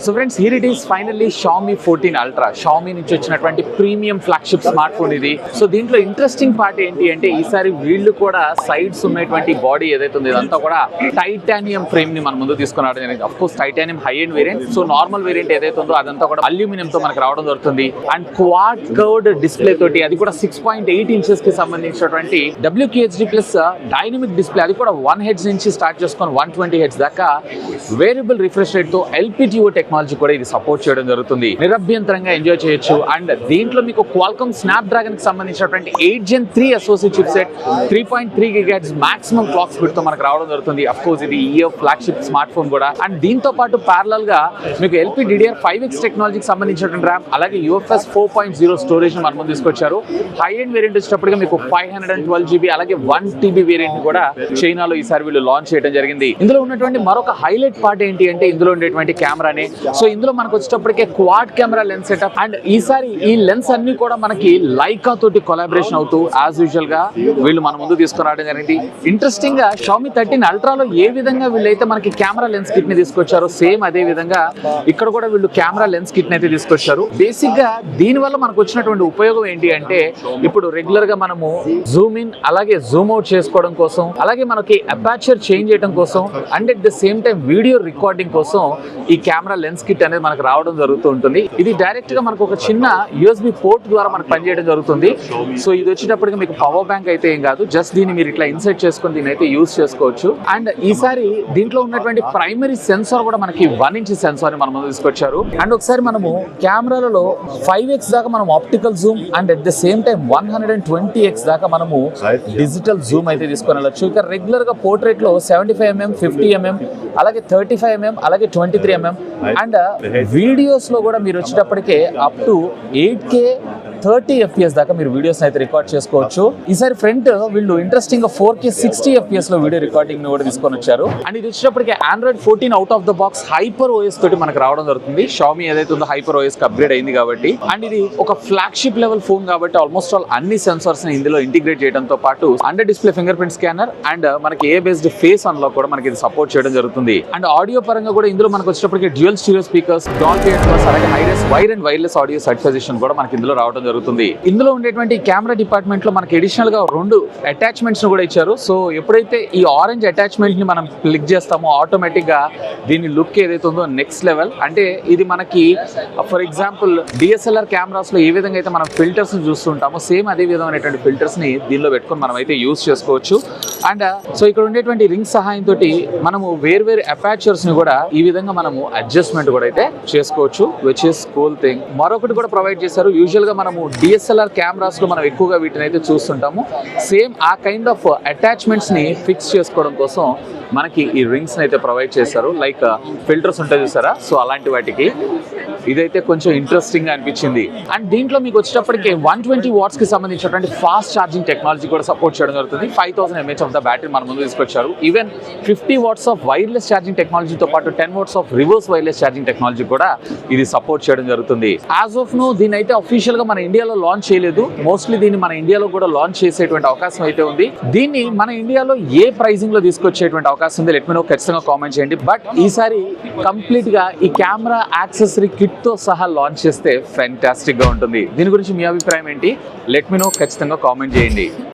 So friends, here it is finally Xiaomi 14 Ultra. Xiaomi నుంచి వచ్చినటువంటి premium flagship smart phone ఇది. So దీంట్లో interesting part ఏంటి అంటే ఈసారి వీళ్ళు కూడా సైడ్స్ ఉన్నటువంటి బాడీ ఏదైతే ఉందో ఇదంతా కూడా టైటానియం ఫ్రేమ్ ని మన ముందు తీసుకురావడం జరిగింది. Of course titanium high end variant. So normal variant ఏదైతే ఉందో అదంతా కూడా అల్యూమినియం తో మనకు రావడం జరుగుతుంది. అండ్ క్వాడ్ కర్వ్డ్ డిస్ప్లే తోటి, అది కూడా 6.8 ఇంచెస్ కి సంబంధించినటువంటి WQHD ప్లస్ డైనమిక్ డిస్ప్లే, అది కూడా 1 Hz నుంచి స్టార్ట్ చేసుకొని 120 Hz దాకా వేరియబుల్ రిఫ్రెష్ రేట్ తో LPTO టెక్నాలజీ కూడా ఇది సపోర్ట్ చేయడం జరుగుతుంది. నిరభ్యంతరంగా ఎంజాయ్ చేయొచ్చు. అండ్ దీంట్లో మీకు క్వాల్కమ్ స్నాప్డ్రాగన్ కి సంబంధించినటువంటి 8 Gen 3 SoC chipset 3.3 GHz maximum clock speed తో మనకు రావడం జరుగుతుంది. అఫ్ కోర్స్ ఇది ఇయర్ ఫ్లాగ్షిప్ స్మార్ట్ ఫోన్ కూడా. అండ్ దీంతో పాటు ప్యారలల్ గా మీకు LPDDR5X టెక్నాలజీకి సంబంధించినటువంటి ర్యామ్, అలాగే UFS 4.0 స్టోరేజ్ మన ముందు తీసుకొచ్చారు. హై ఎండ్ వేరియంట్ వచ్చేటప్పటిగా మీకు 512 GB అలాగే 1 TB వేరియంట్ కూడా చైనాలో ఈసారి వీళ్ళు లాంచ్ చేయడం జరిగింది. ఇందులో ఉన్నటువంటి మరొక హైలైట్ పార్ట్ ఏంటి అంటే ఇందులో ఉండేటువంటి కెమెరానే. సో ఇందులో మనకు వచ్చేటప్పటికే quad camera lens setup. And ఈసారి ఈ లెన్స్ అన్ని కూడా మనకి లైకా తోటి కొలాబరేషన్ అవుతూ యాజ్ యూజువల్ గా వీళ్ళు మన ముందు తీసుకురావడం జరిగింది. ఇంట్రెస్టింగ్ గా Xiaomi 13 Ultra లో ఏ విధంగా వీళ్ళైతే మనకి కెమెరా లెన్స్ కిట్ ని తీసుకొచ్చారో సేమ్ అదే విధంగా ఇక్కడ కూడా వీళ్ళు కెమెరా లెన్స్ కిట్ ని అయితే తీసుకొచ్చారు. బేసిక్ గా దీని వల్ల మనకు వచ్చినటువంటి ఉపయోగం ఏంటి అంటే ఇప్పుడు రెగ్యులర్ గా మనము జూమ్ ఇన్ అలాగే జూమ్ అవుట్ చేసుకోవడం కోసం, అలాగే మనకి అపాచర్ చేంజ్ చేయడం కోసం, and at the same time video recording కోసం ఈ కెమెరా లెన్స్ కిట్ అనేది మనకు రావడం జరుగుతూ ఉంటుంది. ఇది డైరెక్ట్ గా మనకు ఒక చిన్న USB పోర్ట్ ద్వారా మనకు పనిచేయడం జరుగుతుంది. సో ఇది వచ్చేటప్పటికి మీకు పవర్ బ్యాంక్ అయితే ఏం కాదు, జస్ట్ దీన్ని మీరు ఇట్లా ఇన్సర్ట్ చేసుకొని దీన్ని అయితే యూజ్ చేసుకోవచ్చు. అండ్ ఈసారి దీంట్లో ఉన్నటువంటి ప్రైమరీ సెన్సార్ కూడా మనకి 1 inch సెన్సార్ ని మన ముందు తీసుకొచ్చారు. అండ్ ఒకసారి మనము కెమెరాలలో 5X దాకా మనం optical Zoom and at the same time 120X దాకా మనము డిజిటల్ జూమ్ అయితే తీసుకొని వెళ్ళొచ్చు. ఇక రెగ్యులర్ గా పోర్ట్రేట్ లో 75mm 50mm అలాగే 35mm అలాగే 23mm అండ్ వీడియోస్ లో కూడా మీరు వచ్చేటప్పటికే అప్ టు 8K 30 FPS దాకా మీరు వీడియోస్ అయితే రికార్డ్ చేసుకోవచ్చు. ఈసారి ఫ్రంట్ వీళ్ళు ఇంట్రెస్టింగ్ గా 4K 60 FPS లో వీడియో రికార్డింగ్ ని కూడా తీసుకొని వచ్చారు. అండ్ ఇది వచ్చేటప్పటికి Android 14 out of the box hyper OS తోటి మనకు రావడం జరుగుతుంది. Xiaomi ఏదైతే ఉందో హైపర్ OS కి అప్గ్రేడ్ అయింది కాబట్టి, అండ్ ఇది ఒక ఫ్లాగ్షిప్ లెవెల్ ఫోన్ కాబట్టి ఆల్మోస్ట్ ఆల్ అన్ని సెన్సార్స్ ని ఇందులో ఇంటిగ్రేట్ చేయడంతో పాటు under display finger print scanner and మనకి ఏ బేస్డ్ ఫేస్ అన్లాక్ కూడా మనకి ఇది సపోర్ట్ చేయడం జరుగుతుంది. అండ్ ఆడియో పరంగా కూడా ఇందులో మనకు వచ్చేటప్పటికి dual stereo speakers, Dolby Atmos అలాగే hi res wire and wireless audio certification కూడా మనకి ఇందులో రావడం జరుగుతుంది. ఇందులో ఉండేటువంటి కెమెరా డిపార్ట్మెంట్ లో మనకి అడిషనల్ గా 2 అటాచ్మెంట్స్ కూడా ఇచ్చారు. సో ఎప్పుడైతే ఈ ఆరెంజ్ అటాచ్మెంట్ ని మనం క్లిక్ చేస్తామో ఆటోమేటిక్ గా దీని లుక్ ఏదైతే ఉందో నెక్స్ట్ లెవెల్. అంటే ఇది మనకి ఫర్ ఎగ్జాంపుల్ DSLR కెమెరాస్ లో ఏ విధంగా అయితే మనం ఫిల్టర్స్ ని చూస్తుంటామో సేమ్ అదే విధమైనటువంటి ఫిల్టర్స్ ని దీనిలో పెట్టుకొని మనం అయితే యూజ్ చేసుకోవచ్చు. అండ్ సో ఇక్కడ ఉండేటువంటి రింగ్ సహాయంతో మనము వేర్వేరు అపాచర్స్ ని కూడా ఈ విధంగా మనము అడ్జస్ట్మెంట్ కూడా అయితే చేసుకోవచ్చు, విచ్ ఇస్ కూల్ థింగ్. మరొకటి కూడా ప్రొవైడ్ చేశారు. యూజువల్ గా మనము DSLR కెమెరాస్ లో మనం ఎక్కువగా వీటిని అయితే చూస్తుంటాము. సేమ్ ఆ కైండ్ ఆఫ్ అటాచ్మెంట్స్ ని ఫిక్స్ చేసుకోవడం కోసం మనకి ఈ రింగ్స్ అయితే ప్రొవైడ్ చేశారు. లైక్ ఫిల్టర్స్ ఉంటాయి చూసారా, సో అలాంటి వాటికి ఇదైతే కొంచెం ఇంట్రెస్టింగ్ గా అనిపించింది. అండ్ దీంట్లో మీకు వచ్చేటప్పటికి 120 watts కి సంబంధించినటువంటి ఫాస్ట్ ఛార్జింగ్ టెక్నాలజీ కూడా సపోర్ట్ చేయడం జరుగుతుంది. 5000 mAh ఆఫ్ ద బ్యాటరీ మన ముందు తీసుకొచ్చారు. Even 50 watts of wireless charging టెక్నాలజీతో పాటు 10 watts of reverse wireless charging technology కూడా ఇది సపోర్ట్ చేయడం జరుగుతుంది. యాజ్ ఆఫ్ నో దీని అయితే అఫీషియల్ గా మన ఇండియాలో లాంచ్ చేయలేదు. మోస్ట్లీ దీన్ని మన ఇండియాలో కూడా లాంచ్ చేసేటువంటి అవకాశం అయితే ఉంది. దీన్ని మన ఇండియాలో ఏ ప్రైజింగ్ లో తీసుకొచ్చేటువంటి అవకాశం ఉంది లెట్ మీ నో, ఖచ్చితంగా కామెంట్ చేయండి. బట్ ఈసారి కంప్లీట్ గా ఈ కెమెరా యాక్సెసరీ కిట్ తో సహా లాంచ్ చేస్తే ఫ్యాంటాస్టిక్ గా ఉంటుంది. దీని గురించి మీ అభిప్రాయం ఏంటి? లెట్ మీ నో, ఖచ్చితంగా కామెంట్ చేయండి.